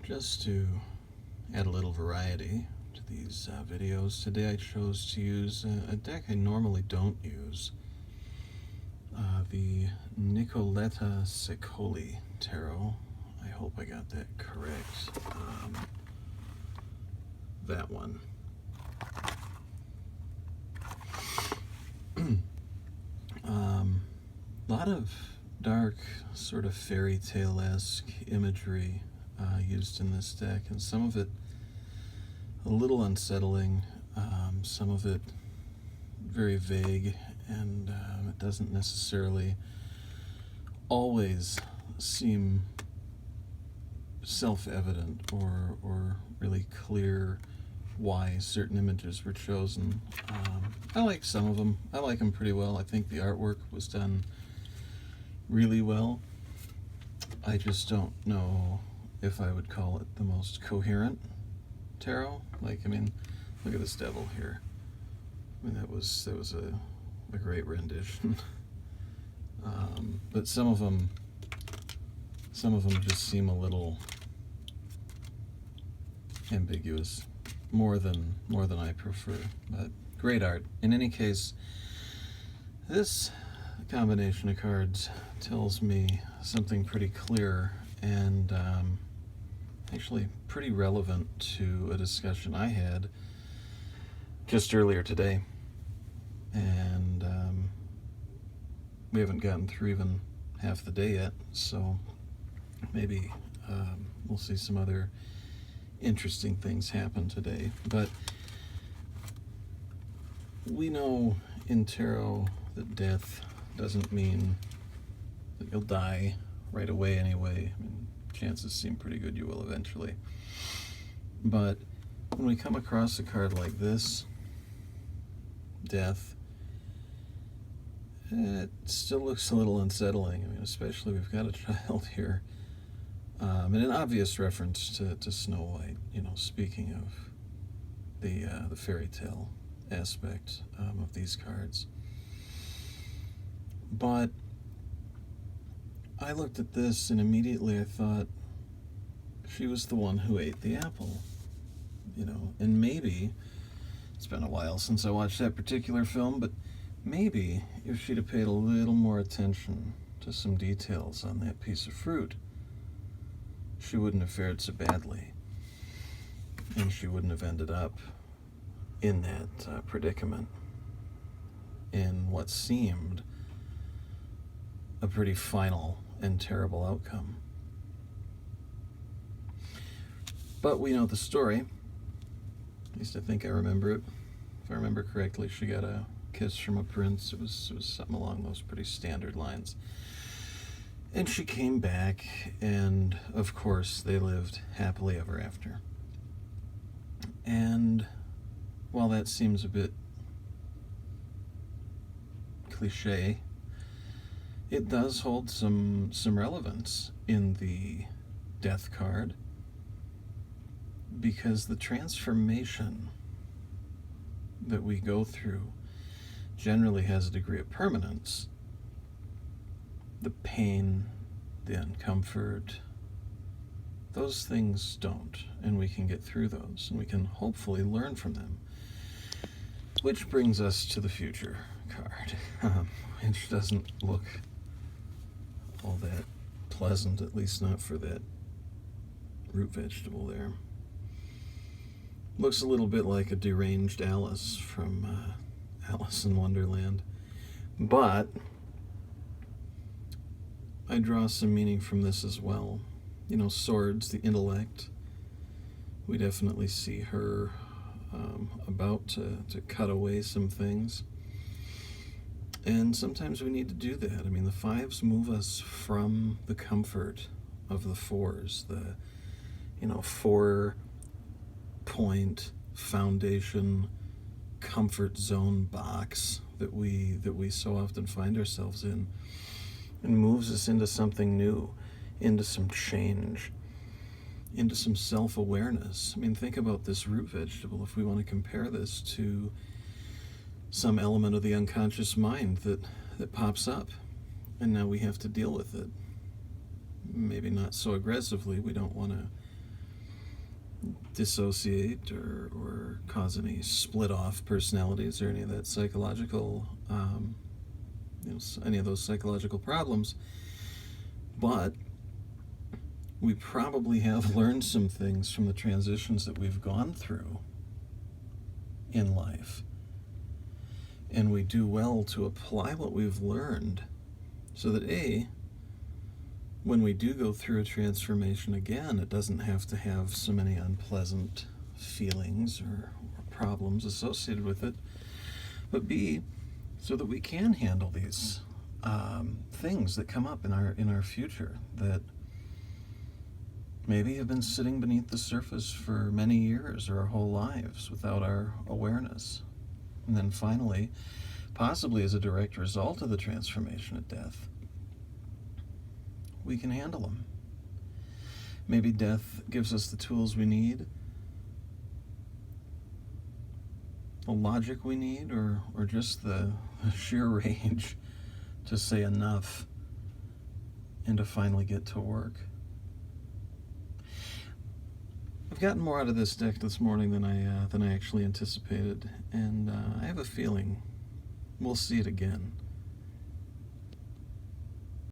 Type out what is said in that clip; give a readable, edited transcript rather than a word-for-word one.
Just to add a little variety to these videos, today I chose to use a deck I normally don't use, the Nicolette Ceccoli Tarot. I hope I got that correct. That one. A lot of dark, sort of fairy tale-esque imagery used in this deck, and some of it a little unsettling, some of it very vague, and it doesn't necessarily always seem self-evident or really clear why certain images were chosen. I like some of them. I like them pretty well. I think the artwork was done really well. I just don't know if I would call it the most coherent tarot. Like, I mean, look at this devil here. I mean, that was a great rendition. But some of them just seem a little ambiguous, more than I prefer. But great art. In any case, this combination of cards tells me something pretty clear and actually pretty relevant to a discussion I had just earlier today. And we haven't gotten through even half the day yet, so maybe we'll see some other interesting things happen today. But we know in tarot that death doesn't mean that you'll die right away anyway. I mean, chances seem pretty good you will eventually. But when we come across a card like this, death, it still looks a little unsettling. I mean, especially we've got a child here. And an obvious reference to Snow White, you know, speaking of the fairy tale aspect of these cards. But I looked at this and immediately I thought she was the one who ate the apple, you know, and maybe, it's been a while since I watched that particular film, but maybe if she'd have paid a little more attention to some details on that piece of fruit, she wouldn't have fared so badly, and she wouldn't have ended up in that predicament, in what seemed a pretty final and terrible outcome. But we know the story. At least I think I remember it. If I remember correctly, she got a kiss from a prince. It was something along those pretty standard lines. And she came back, and of course they lived happily ever after. And while that seems a bit cliche, it does hold some relevance in the death card, because the transformation that we go through generally has a degree of permanence. The pain, the uncomfort, those things don't, and we can get through those, and we can hopefully learn from them. Which brings us to the future card, which doesn't look all that pleasant, at least not for that root vegetable there. Looks a little bit like a deranged Alice from Alice in Wonderland, but I draw some meaning from this as well. You know, swords, the intellect. We definitely see her about to cut away some things. And sometimes we need to do that. I mean, the fives move us from the comfort of the fours, the, you know, 4-point foundation comfort zone box that we so often find ourselves in, and moves us into something new, into some change, into some self-awareness. I mean, think about this root vegetable. If we want to compare this to some element of the unconscious mind that pops up, and now we have to deal with it. Maybe not so aggressively. We don't want to dissociate or cause any split off personalities or any of that psychological, any of those psychological problems. But we probably have learned some things from the transitions that we've gone through in life. And we do well to apply what we've learned so that when we do go through a transformation again, it doesn't have to have so many unpleasant feelings or problems associated with it, but B, so that we can handle these things that come up in our future that maybe have been sitting beneath the surface for many years or our whole lives without our awareness. And then finally, possibly as a direct result of the transformation at death, we can handle them. Maybe death gives us the tools we need, the logic we need, or just the sheer rage to say enough and to finally get to work. I've gotten more out of this deck this morning than I actually anticipated, and I have a feeling we'll see it again.